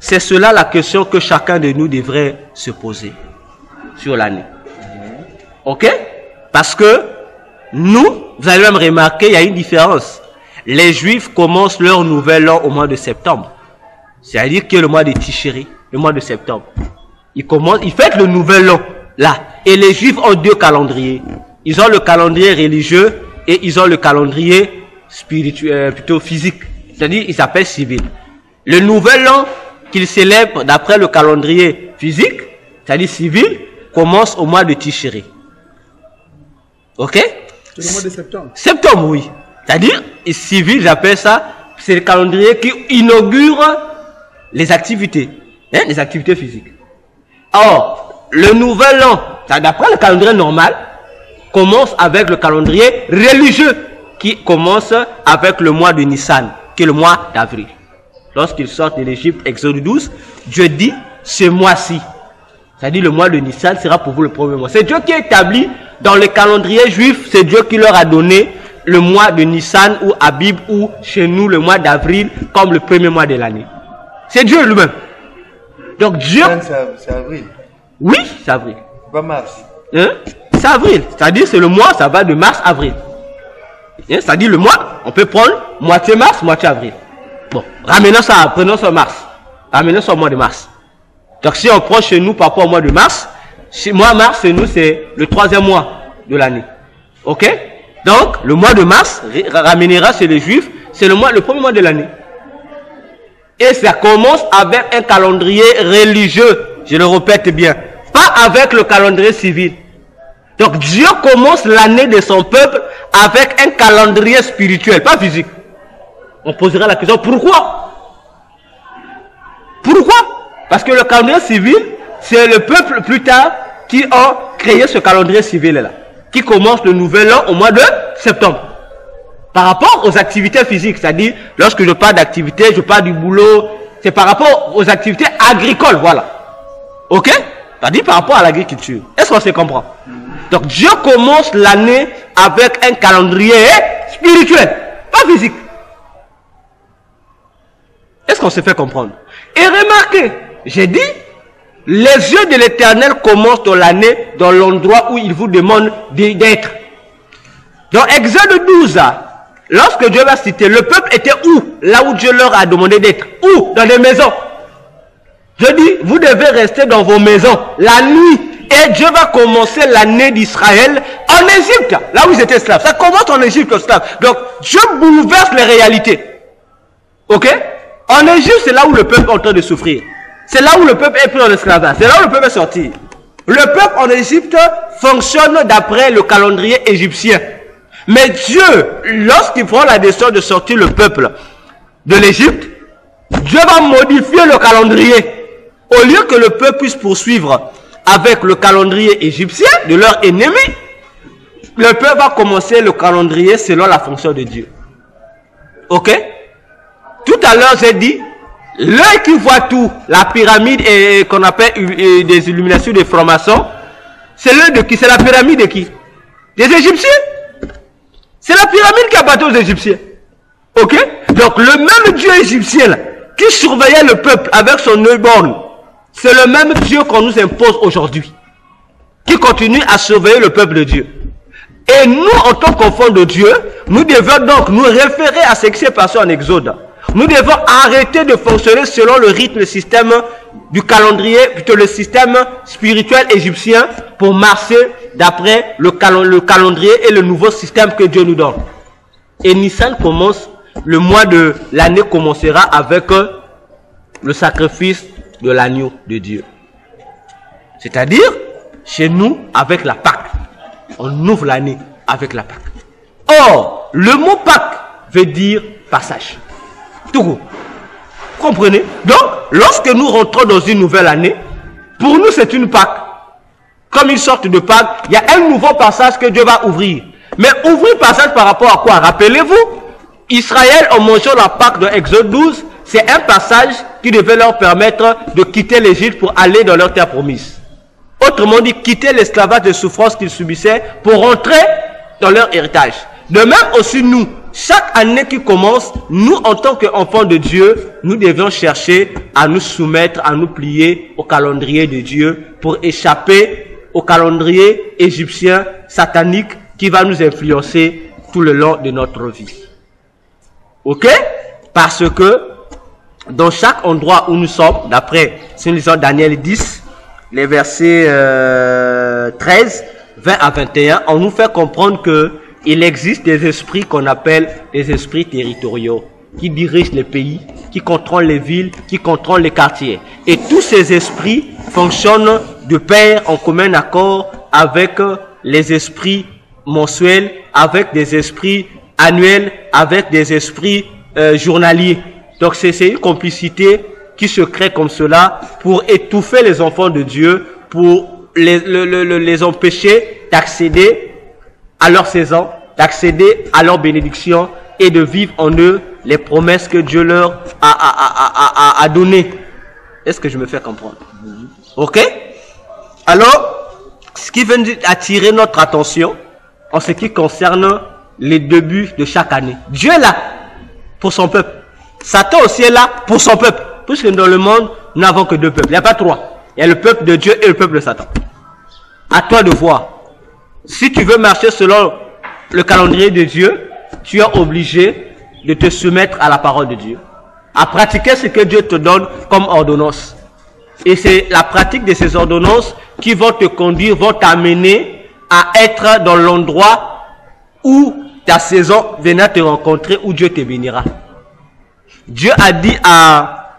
C'est cela la question que chacun de nous devrait se poser sur l'année. Ok? Parce que nous, vous allez même remarquer, il y a une différence. Les Juifs commencent leur nouvel an au mois de septembre. C'est-à-dire que le mois de Tishri, le mois de septembre. Ils fêtent le nouvel an là. Et les Juifs ont deux calendriers. Ils ont le calendrier religieux et ils ont le calendrier spirituel, plutôt physique. C'est-à-dire, ils s'appellent civil. Le nouvel an qu'ils célèbrent d'après le calendrier physique, c'est-à-dire civil, commence au mois de Tishri. Ok? C'est le mois de septembre. Septembre, oui. C'est-à-dire, civil, j'appelle ça, c'est le calendrier qui inaugure les activités. Hein, les activités physiques. Or, le nouvel an, d'après le calendrier normal, commence avec le calendrier religieux, qui commence avec le mois de Nissan, qui est le mois d'avril. Lorsqu'ils sortent de l'Égypte, Exode 12, Dieu dit, ce mois-ci, c'est-à-dire le mois de Nissan sera pour vous le premier mois. C'est Dieu qui a établi dans le calendrier juif, c'est Dieu qui leur a donné le mois de Nissan ou Abib ou chez nous le mois d'avril comme le premier mois de l'année. C'est Dieu lui-même. Donc Dieu... C'est avril. Oui, c'est avril. Pas mars. Hein? C'est avril. C'est-à-dire c'est le mois, ça va de mars à avril. Hein? C'est-à-dire le mois, on peut prendre moitié mars, moitié avril. Bon, ramenons ça, prenons ça mars. Ramenons ça au mois de mars. Donc si on prend chez nous par rapport au mois de mars, chez moi mars, chez nous c'est le troisième mois de l'année. Ok? Donc le mois de mars ramènera chez les Juifs, c'est le premier mois de l'année. Et ça commence avec un calendrier religieux, je le répète bien, pas avec le calendrier civil. Donc Dieu commence l'année de son peuple avec un calendrier spirituel, pas physique. On posera la question, pourquoi? Pourquoi? Parce que le calendrier civil, c'est le peuple plus tard qui a créé ce calendrier civil-là, qui commence le nouvel an au mois de septembre. Par rapport aux activités physiques, c'est-à-dire, lorsque je parle d'activité, je parle du boulot, c'est par rapport aux activités agricoles, voilà. Ok? C'est-à-dire par rapport à l'agriculture. Est-ce qu'on se comprend? Donc Dieu commence l'année avec un calendrier spirituel, pas physique. Est-ce qu'on se fait comprendre? Et remarquez, j'ai dit, les yeux de l'Éternel commencent dans l'année, dans l'endroit où il vous demande d'être. Dans Exode 12, lorsque Dieu va citer, le peuple était où? Là où Dieu leur a demandé d'être. Où? Dans des maisons. Je dis, vous devez rester dans vos maisons la nuit. Et Dieu va commencer l'année d'Israël en Égypte, là où ils étaient esclaves. Ça commence en Égypte esclaves. Donc, Dieu bouleverse les réalités. Ok? En Égypte, c'est là où le peuple est en train de souffrir. C'est là où le peuple est pris en esclavage. C'est là où le peuple est sorti. Le peuple en Égypte fonctionne d'après le calendrier égyptien. Mais Dieu, lorsqu'il prend la décision de sortir le peuple de l'Égypte, Dieu va modifier le calendrier. Au lieu que le peuple puisse poursuivre avec le calendrier égyptien de leur ennemi, le peuple va commencer le calendrier selon la fonction de Dieu. Ok? Tout à l'heure, j'ai dit, l'œil qui voit tout, la pyramide et qu'on appelle des illuminations des francs-maçons, c'est l'œil de qui? C'est la pyramide de qui? Des Égyptiens. C'est la pyramide qui a battu aux Égyptiens. Ok? Donc le même Dieu égyptien là, qui surveillait le peuple avec son œil borgne, c'est le même Dieu qu'on nous impose aujourd'hui, qui continue à surveiller le peuple de Dieu. Et nous, en tant qu'enfants de Dieu, nous devons donc nous référer à ce qui s'est passé en Exode. Nous devons arrêter de fonctionner selon le rythme, le système du calendrier, plutôt le système spirituel égyptien, pour marcher d'après le calendrier et le nouveau système que Dieu nous donne. Et Nissan commence, le mois de l'année commencera avec le sacrifice de l'agneau de Dieu. C'est-à-dire, chez nous, avec la Pâque. On ouvre l'année avec la Pâque. Or, le mot Pâque veut dire passage. Tout court. Comprenez? Donc, lorsque nous rentrons dans une nouvelle année, pour nous c'est une Pâque. Comme une sorte de Pâque, il y a un nouveau passage que Dieu va ouvrir. Mais ouvrir passage par rapport à quoi? Rappelez-vous, Israël, en mangeant la Pâque de Exode 12, c'est un passage qui devait leur permettre de quitter l'Égypte pour aller dans leur terre promise. Autrement dit, quitter l'esclavage de souffrance qu'ils subissaient pour rentrer dans leur héritage. De même aussi nous, chaque année qui commence, nous, en tant qu'enfants de Dieu, nous devons chercher à nous soumettre, à nous plier au calendrier de Dieu pour échapper au calendrier égyptien satanique qui va nous influencer tout le long de notre vie. Ok? Parce que dans chaque endroit où nous sommes, d'après, si nous lisons Daniel 10, les versets 13, 20 à 21, on nous fait comprendre que il existe des esprits qu'on appelle des esprits territoriaux, qui dirigent les pays, qui contrôlent les villes, qui contrôlent les quartiers. Et tous ces esprits fonctionnent de pair en commun accord avec les esprits mensuels, avec des esprits annuels, avec des esprits journaliers. Donc c'est une complicité qui se crée comme cela pour étouffer les enfants de Dieu, pour les empêcher d'accéder à leur saison, d'accéder à leur bénédiction et de vivre en eux les promesses que Dieu leur a données. Est-ce que je me fais comprendre? Ok? Alors, ce qui vient attirer notre attention en ce qui concerne les débuts de chaque année. Dieu est là pour son peuple. Satan aussi est là pour son peuple. Puisque dans le monde, nous n'avons que deux peuples. Il n'y a pas trois. Il y a le peuple de Dieu et le peuple de Satan. À toi de voir. Si tu veux marcher selon le calendrier de Dieu, tu es obligé de te soumettre à la parole de Dieu, à pratiquer ce que Dieu te donne comme ordonnance. Et c'est la pratique de ces ordonnances qui vont te conduire, vont t'amener à être dans l'endroit où ta saison viendra te rencontrer, où Dieu te bénira. Dieu a dit à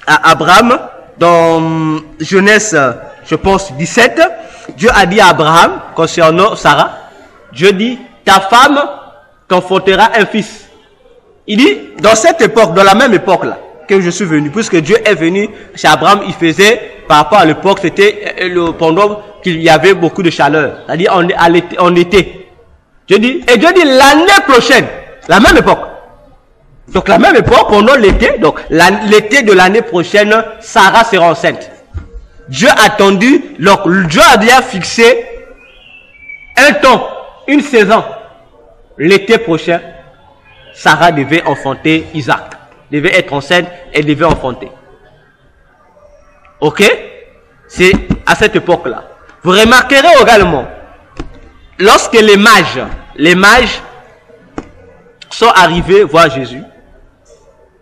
Abraham, dans Genèse, je pense, 17, Dieu a dit à Abraham, concernant Sarah, Dieu dit, ta femme t'enfantera un fils. Il dit, dans cette époque, dans la même époque là, que je suis venu, puisque Dieu est venu chez Abraham, il faisait, par rapport à l'époque, c'était pendant qu'il y avait beaucoup de chaleur, c'est-à-dire en été. Dieu dit, l'année prochaine, la même époque. Donc la même époque, pendant l'été, donc l'été de l'année prochaine, Sarah sera enceinte. Dieu a attendu, donc Dieu a déjà fixé un temps, une saison. L'été prochain, Sarah devait enfanter Isaac. Devait être enceinte et devait enfanter. Ok? C'est à cette époque-là. Vous remarquerez également, lorsque les mages sont arrivés voir Jésus,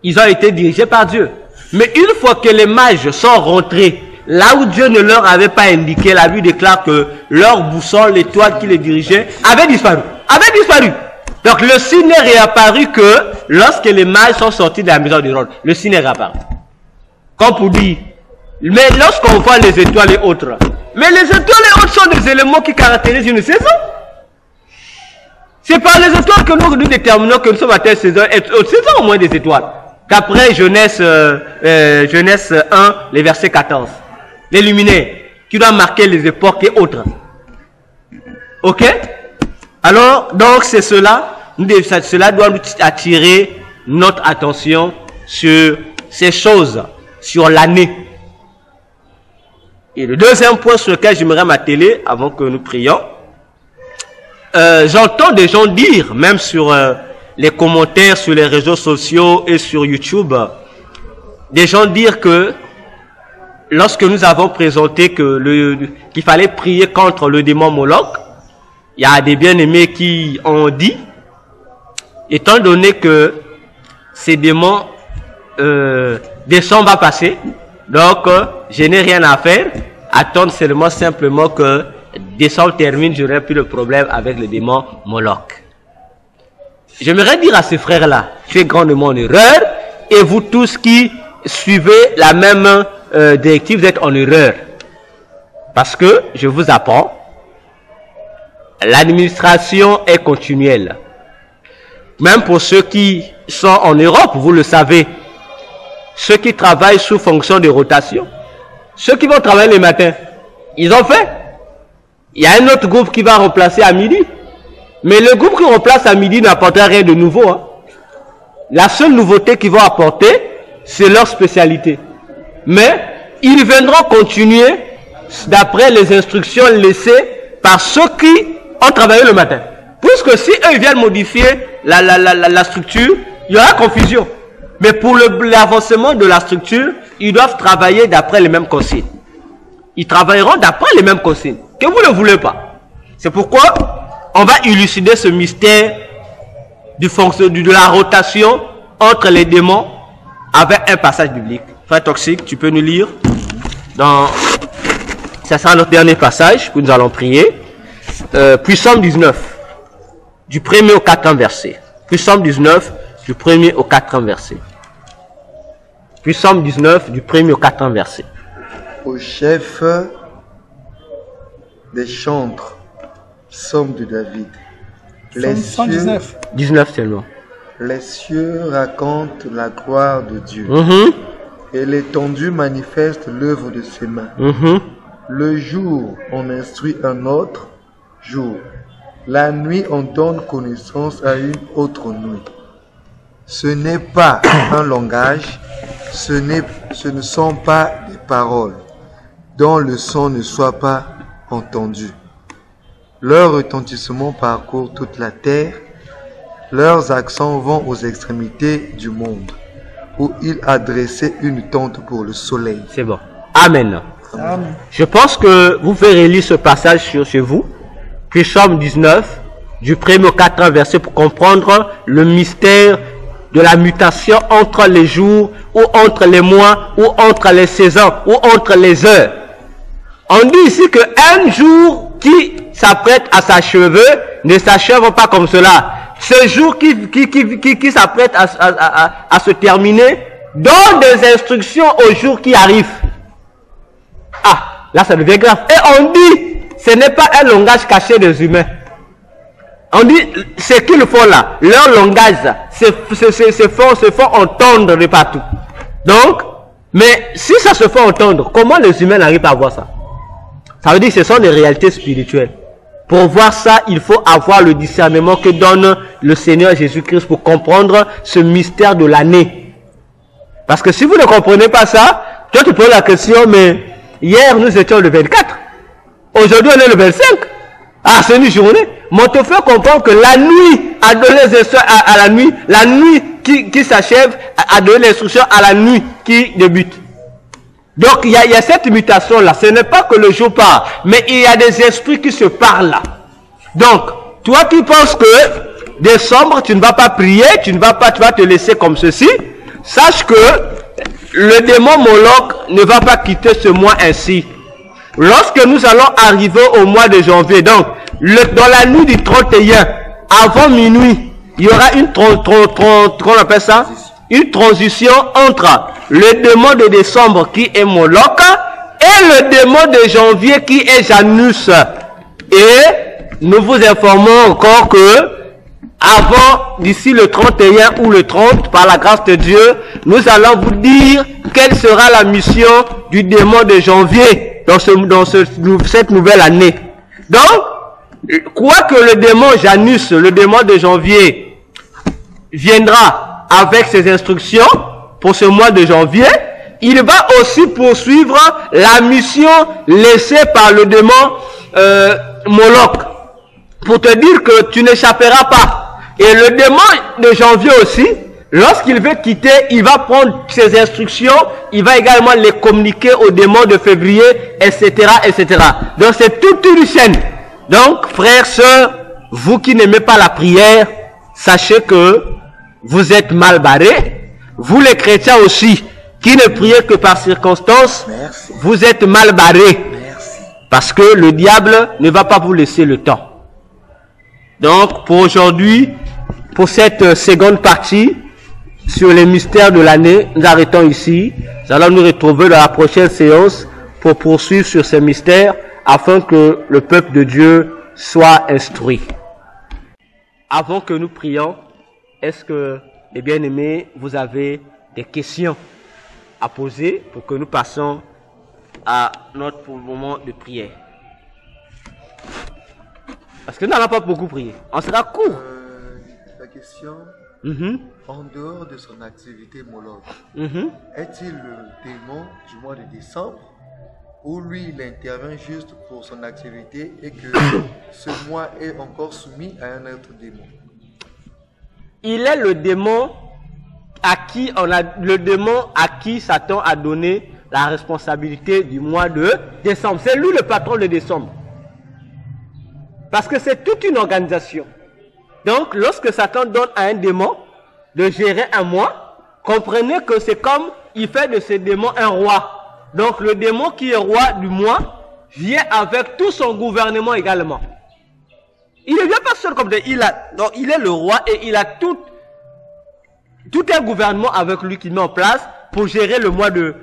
ils ont été dirigés par Dieu. Mais une fois que les mages sont rentrés, là où Dieu ne leur avait pas indiqué, la Bible déclare que leur boussole, l'étoile qui les dirigeait, avait disparu. Donc le signe est réapparu que lorsque les mages sont sortis de la maison de Hérode, le signe est réapparu. Comme pour dire, mais lorsqu'on voit les étoiles et autres, mais les étoiles et autres sont des éléments qui caractérisent une saison. C'est par les étoiles que nous déterminons que nous sommes à telle saison, et autre saison au moins des étoiles. Qu'après Genèse 1, les versets 14. Les luminaires, qui doivent marquer les époques et autres. Ok? Alors, donc c'est cela, cela doit nous attirer notre attention sur ces choses, sur l'année. Et le deuxième point sur lequel j'aimerais m'atteler, avant que nous prions, j'entends des gens dire, même sur les commentaires sur les réseaux sociaux et sur YouTube, des gens dire que lorsque nous avons présenté qu'il fallait prier contre le démon Moloch, il y a des bien-aimés qui ont dit, étant donné que ces démons, décembre va passer, donc je n'ai rien à faire, attendre seulement simplement que décembre termine, j'aurai plus de problème avec le démon Moloch. J'aimerais dire à ces frères-là, tu es grandement en erreur, et vous tous qui suivez la même directive, vous êtes en erreur. Parce que, je vous apprends, l'administration est continuelle. Même pour ceux qui sont en Europe, vous le savez, ceux qui travaillent sous fonction de rotation, ceux qui vont travailler le matin, ils ont fait. Il y a un autre groupe qui va remplacer à midi. Mais le groupe qui remplace à midi n'apportera rien de nouveau. Hein. La seule nouveauté qu'ils vont apporter, c'est leur spécialité. Mais ils viendront continuer d'après les instructions laissées par ceux qui ont travaillé le matin. Puisque si eux viennent modifier la structure, il y aura confusion. Mais pour l'avancement de la structure, ils doivent travailler d'après les mêmes consignes. Ils travailleront d'après les mêmes consignes. Que vous ne voulez pas. C'est pourquoi on va élucider ce mystère de la rotation entre les démons avec un passage biblique. Frère Toxique, tu peux nous lire dans... Ça sera notre dernier passage que nous allons prier. Puis Psaume 19, du 1er au 4e verset. Puis Psaume 19, du 1er au 4e verset. Puis Psaume 19, du 1er au 4e verset. Au chef des chantres, Psaume de David. Les Psaume 119. 19 seulement. Les cieux racontent la gloire de Dieu. Et l'étendue manifeste l'œuvre de ses mains. Le jour, on instruit un autre jour. La nuit, on donne connaissance à une autre nuit. Ce n'est pas un langage, ce ne sont pas des paroles, dont le son ne soit pas entendu. Leur retentissement parcourt toute la terre, leurs accents vont aux extrémités du monde, où il a dressé une tente pour le soleil. C'est bon. Amen. Amen. Je pense que vous pouvez relire ce passage chez vous. Puis Psaume 19, du 1er au 4e verset, pour comprendre le mystère de la mutation entre les jours, ou entre les mois, ou entre les saisons, ou entre les heures. On dit ici qu'un jour qui s'apprête à s'achever ne s'achève pas comme cela. Ce jour qui s'apprête à se terminer donne des instructions au jour qui arrive. Ah, là ça devient grave. Et on dit, ce n'est pas un langage caché des humains. On dit, ce qu'ils font là, leur langage, se font entendre de partout. Donc, mais si ça se fait entendre, comment les humains n'arrivent pas à voir ça? Ça veut dire que ce sont des réalités spirituelles. Pour voir ça, il faut avoir le discernement que donne le Seigneur Jésus-Christ pour comprendre ce mystère de l'année. Parce que si vous ne comprenez pas ça, toi tu poses la question, mais hier nous étions le 24. Aujourd'hui on est le 25. Ah, c'est une journée. Mais on te fait comprendre que la nuit a donné les instructions à la nuit. La nuit qui s'achève a donné l'instruction à la nuit qui débute. Donc il y a cette mutation là. Ce n'est pas que le jour part, mais il y a des esprits qui se parlent là. Donc toi qui penses que décembre tu ne vas pas prier, tu vas te laisser comme ceci. Sache que le démon Moloch ne va pas quitter ce mois ainsi. Lorsque nous allons arriver au mois de janvier, donc dans la nuit du 31, avant minuit, il y aura on appelle ça, une transition entre le démon de décembre qui est Moloch et le démon de janvier qui est Janus. Et nous vous informons encore que avant, d'ici le 31 ou le 30, par la grâce de Dieu, nous allons vous dire quelle sera la mission du démon de janvier dans cette nouvelle année. Donc, quoique le démon Janus, le démon de janvier, viendra avec ses instructions pour ce mois de janvier, il va aussi poursuivre la mission laissée par le démon Moloch, pour te dire que tu n'échapperas pas. Et le démon de janvier aussi, lorsqu'il veut quitter, il va prendre ses instructions, il va également les communiquer au démon de février, etc., etc. Donc c'est toute une chaîne. Donc, frères, sœurs, vous qui n'aimez pas la prière, sachez que vous êtes mal barrés. Vous les chrétiens aussi, qui ne priez que par circonstance, Merci. vous êtes mal barrés. Merci. Parce que le diable ne va pas vous laisser le temps. Donc, pour aujourd'hui, pour cette seconde partie sur les mystères de l'année, nous arrêtons ici. Nous allons nous retrouver dans la prochaine séance pour poursuivre sur ces mystères afin que le peuple de Dieu soit instruit. Avant que nous prions, est-ce que, les bien-aimés, vous avez des questions à poser pour que nous passions à notre moment de prière? Parce que nous n'allons pas beaucoup prier. On sera court. La question, Mhm. en dehors de son activité Moloch, Mhm. est-il le démon du mois de décembre où lui, il intervient juste pour son activité et que ce moi est encore soumis à un autre démon. Il est le démon à qui Satan a donné la responsabilité du mois de décembre. C'est lui le patron de décembre. Parce que c'est toute une organisation. Donc, lorsque Satan donne à un démon de gérer un mois, comprenez que c'est comme il fait de ce démon un roi. Donc, le démon qui est roi du mois vient avec tout son gouvernement également. Il ne vient pas seul comme il est le roi et il a tout un gouvernement avec lui qui met en place pour gérer le mois le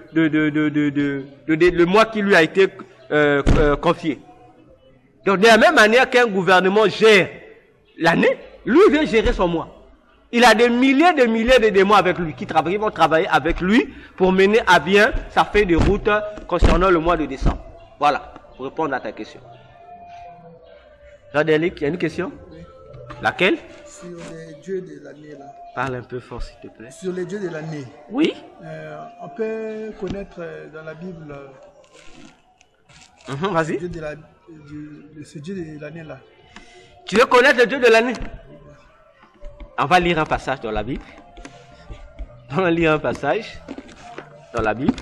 mois qui lui a été confié. Donc, de la même manière qu'un gouvernement gère l'année, lui vient gérer son mois. Il a des milliers de démons avec lui qui vont travailler avec lui pour mener à bien sa feuille de route concernant le mois de décembre. Voilà, pour répondre à ta question. Jean-Delic, il y a une question? Oui. Laquelle? Sur les dieux de l'année là. Parle un peu fort s'il te plaît. Sur les dieux de l'année. Oui. On peut connaître dans la Bible vas-y. Ce dieu de l'année là. Tu veux connaître le dieu de l'année? On va lire un passage dans la Bible. On va lire un passage dans la Bible.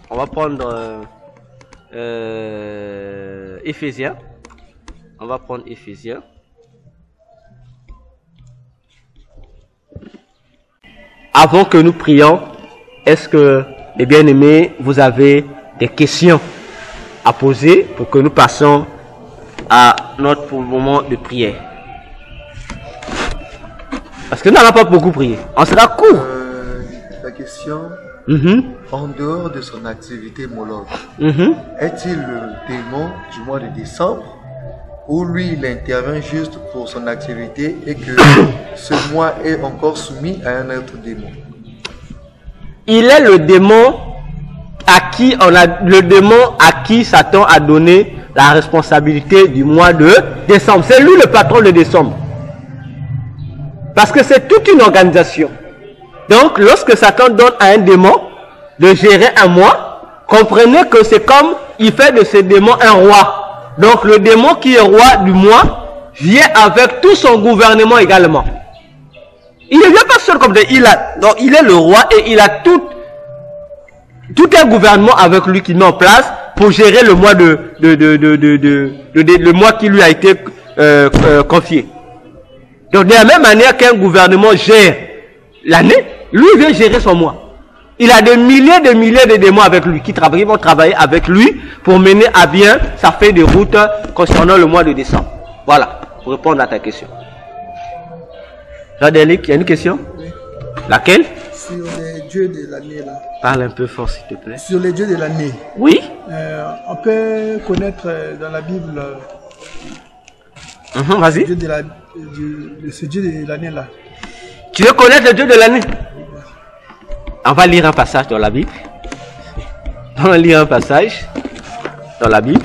On va prendre Éphésiens. On va prendre Éphésiens. Avant que nous prions, est-ce que, les bien-aimés, vous avez des questions à poser pour que nous passions à notre moment de prière? Parce que nous n'allons pas beaucoup prier. On sera court. La question, en dehors de son activité Moloch, est-il le démon du mois de décembre où lui, il intervient juste pour son activité et que ce mois est encore soumis à un autre démon? Il est le démon à qui Satan a donné la responsabilité du mois de décembre. C'est lui le patron de décembre. Parce que c'est toute une organisation. Donc, lorsque Satan donne à un démon de gérer un mois, comprenez que c'est comme il fait de ce démon un roi. Donc, le démon qui est roi du mois vient avec tout son gouvernement également. Il ne vient pas seul comme il est le roi et il a tout un gouvernement avec lui qui met en place pour gérer le mois le mois qui lui a été confié. Donc, de la même manière qu'un gouvernement gère l'année, lui vient gérer son mois. Il a des milliers de démons avec lui qui vont travailler avec lui pour mener à bien sa feuille de route concernant le mois de décembre. Voilà, pour répondre à ta question. Jean-Delic, il y a une question? Oui. Laquelle? Sur les dieux de l'année là. Parle un peu fort s'il te plaît. Sur les dieux de l'année. Oui. On peut connaître dans la Bible vas-y. Ce dieu de l'année là. Tu veux connaître le dieu de l'année? On va lire un passage dans la Bible. On va lire un passage dans la Bible.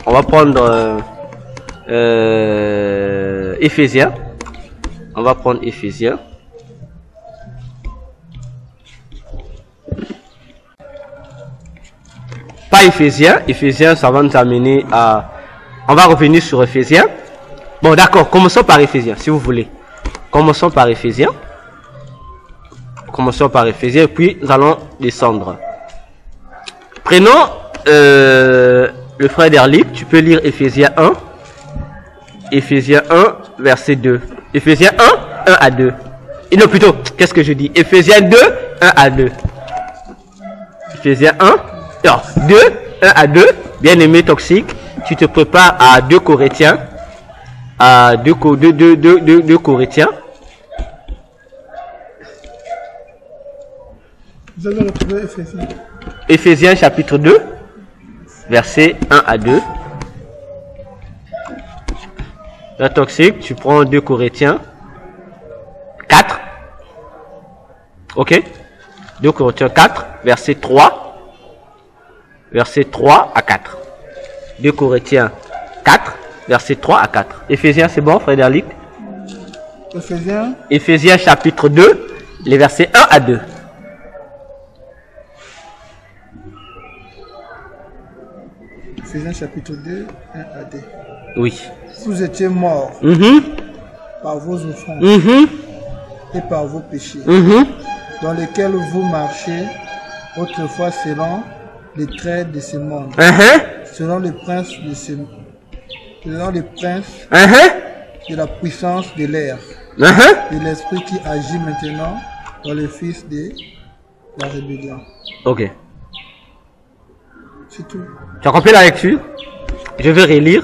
On va prendre Éphésiens. On va prendre Éphésiens. Pas Éphésiens. Éphésiens, ça va nous amener à... On va revenir sur Éphésiens. Bon, d'accord. Commençons par Éphésiens, si vous voulez. Commençons par Éphésiens. Commençons par Éphésiens et puis nous allons descendre. Prenons le frère Derlic. Tu peux lire Éphésiens 1. Éphésiens 1, verset 2. Éphésiens 1, 1 à 2. Et non, plutôt, qu'est-ce que je dis? Éphésiens 2, 1 à 2. Éphésiens 1, non, 2, 1 à 2. Bien-aimé toxique, tu te prépares à 2 Corinthiens. À 2 Corinthiens. Vous allez retrouver Éphésiens. Éphésiens chapitre 2, versets 1 à 2. La toxique, tu prends 2 Corinthiens 4. Ok? 2 Corinthiens 4, verset 3. Verset 3 à 4. 2 Corinthiens 4, verset 3 à 4. Éphésiens, c'est bon, frère Derlic? Éphésiens. Éphésiens chapitre 2, les versets 1 à 2. Éphésiens chapitre 2, 1 à 2. Oui. Vous étiez morts par vos offenses et par vos péchés, dans lesquels vous marchez autrefois selon les traits de ce monde, selon les princes de la puissance de l'air, de l'esprit qui agit maintenant dans les fils de la rébellion. Ok. C'est tout. Tu as compris la lecture? Je vais relire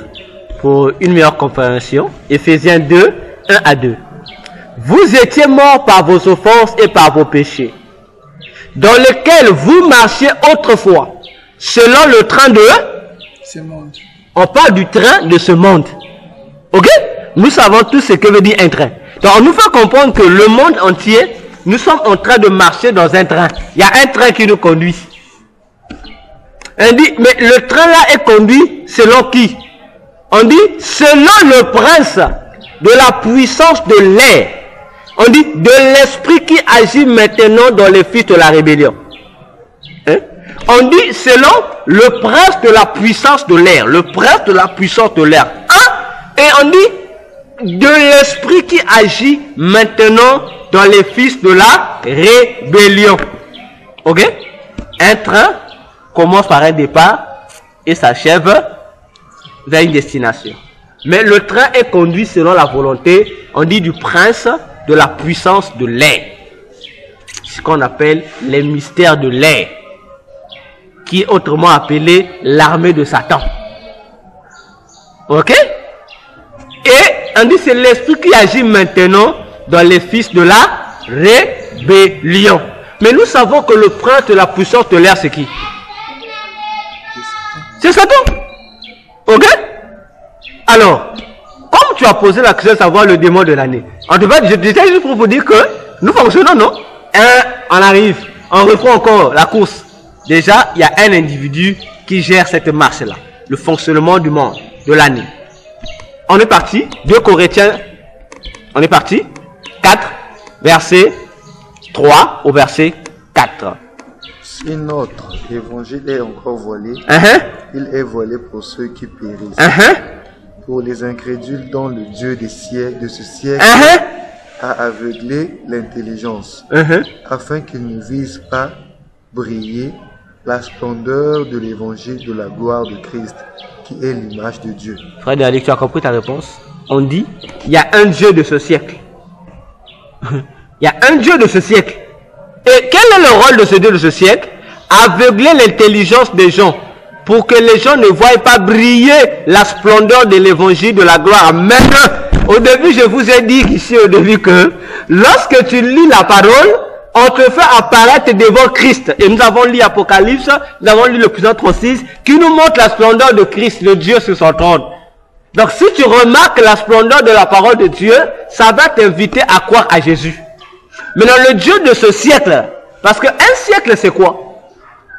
pour une meilleure compréhension. Éphésiens 2, 1 à 2. Vous étiez morts par vos offenses et par vos péchés, dans lesquels vous marchiez autrefois, selon le train de Ce monde. On parle du train de ce monde. Ok? Nous savons tout ce que veut dire un train. Donc on nous fait comprendre que le monde entier, nous sommes en train de marcher dans un train. Il y a un train qui nous conduit. On dit, mais le train là est conduit selon qui? On dit, selon le prince de la puissance de l'air. On dit, de l'esprit qui agit maintenant dans les fils de la rébellion. Hein? On dit, selon le prince de la puissance de l'air. Le prince de la puissance de l'air. Et on dit, de l'esprit qui agit maintenant dans les fils de la rébellion. Ok? Un train commence par un départ et s'achève vers une destination. Mais le train est conduit selon la volonté, on dit, du prince de la puissance de l'air. Ce qu'on appelle les mystères de l'air, qui est autrement appelé l'armée de Satan. Ok? Et on dit, c'est l'esprit qui agit maintenant dans les fils de la rébellion. Mais nous savons que le prince de la puissance de l'air, c'est qui? C'est Satan. Ok? Alors, comme tu as posé la question de savoir le démon de l'année, en tout cas, je disais juste pour vous dire que nous fonctionnons, non? On arrive, on reprend encore la course. Déjà, il y a un individu qui gère cette marche-là, le fonctionnement du monde, de l'année. On est parti, 2 Corinthiens, on est parti, 4, verset 3 au verset 4. Si notre évangile est encore volé, il est volé pour ceux qui périssent, pour les incrédules dont le Dieu de ce siècle a aveuglé l'intelligence, afin qu'ils ne visent pas briller la splendeur de l'évangile de la gloire de Christ, qui est l'image de Dieu. Frère Dali, tu as compris ta réponse? On dit, il y a un Dieu de ce siècle. Il y a un Dieu de ce siècle. Et quel est le rôle de ce Dieu de ce siècle? Aveugler l'intelligence des gens, pour que les gens ne voient pas briller la splendeur de l'évangile de la gloire. Même au début, je vous ai dit ici au début que lorsque tu lis la parole, on te fait apparaître devant Christ. Et nous avons lu Apocalypse, nous avons lu le Psaume 36, qui nous montre la splendeur de Christ, le Dieu sur son trône. Donc si tu remarques la splendeur de la parole de Dieu, ça va t'inviter à croire à Jésus. Maintenant, le Dieu de ce siècle, parce qu'un siècle c'est quoi?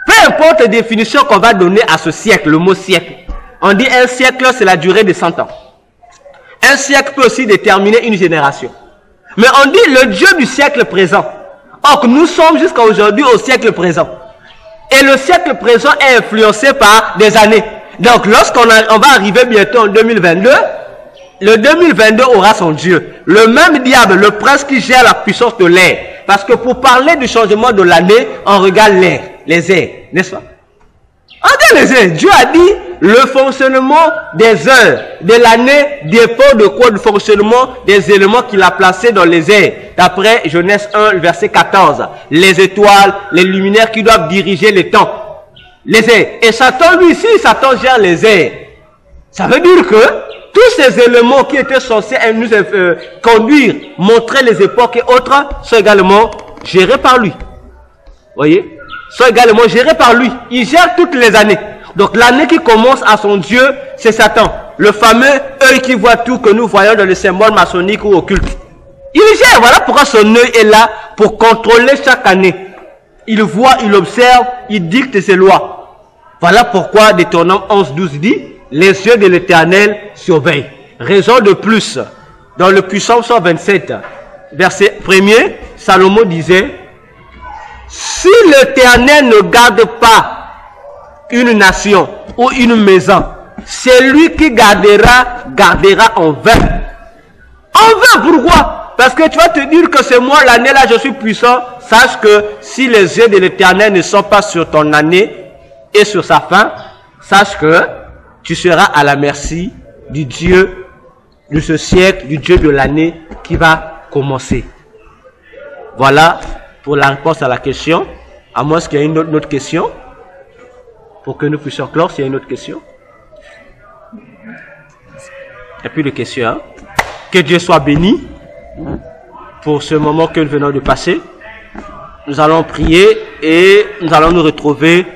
Peu importe la définition qu'on va donner à ce siècle, le mot siècle. On dit un siècle, c'est la durée de 100 ans. Un siècle peut aussi déterminer une génération. Mais on dit le Dieu du siècle présent. Or, nous sommes jusqu'à aujourd'hui au siècle présent. Et le siècle présent est influencé par des années. Donc, lorsqu'on va arriver bientôt en 2022, le 2022 aura son Dieu. Le même diable, le prince qui gère la puissance de l'air. Parce que pour parler du changement de l'année, on regarde l'air, les airs, n'est-ce pas? On regarde les airs. Dieu a dit, le fonctionnement des heures de l'année dépend de quoi? Du fonctionnement des éléments qu'il a placés dans les airs. D'après Genèse 1, verset 14. Les étoiles, les luminaires qui doivent diriger les temps. Les airs. Et Satan, lui ici, Satan gère les airs. Ça veut dire que tous ces éléments qui étaient censés nous conduire, montrer les époques et autres, sont également gérés par lui. Voyez? Sont également gérés par lui. Il gère toutes les années. Donc l'année qui commence à son Dieu, c'est Satan. Le fameux œil qui voit tout que nous voyons dans le symbole maçonnique ou occulte. Il gère, voilà pourquoi son œil est là pour contrôler chaque année. Il voit, il observe, il dicte ses lois. Voilà pourquoi Deutéronome 11:12 dit, les yeux de l'Éternel surveillent. Raison de plus, dans le Psaume 127, verset 1er, Salomon disait, si l'Éternel ne garde pas une nation, ou une maison, celui qui gardera en vain. En vain, pourquoi? Parce que tu vas te dire que c'est moi l'année là, je suis puissant. Sache que si les yeux de l'Éternel ne sont pas sur ton année et sur sa fin, sache que tu seras à la merci du Dieu de ce siècle, du Dieu de l'année qui va commencer. Voilà pour la réponse à la question. À moins qu'il y ait une autre question. Pour que nous puissions clore, s'il y a une autre question. Il n'y a plus de questions. Hein? Que Dieu soit béni pour ce moment que nous venons de passer. Nous allons prier et nous allons nous retrouver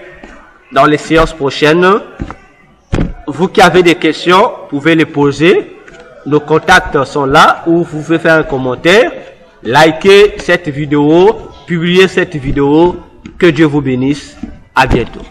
dans les séances prochaines. Vous qui avez des questions, vous pouvez les poser. Nos contacts sont là, ou vous pouvez faire un commentaire, liker cette vidéo, publier cette vidéo. Que Dieu vous bénisse. À bientôt.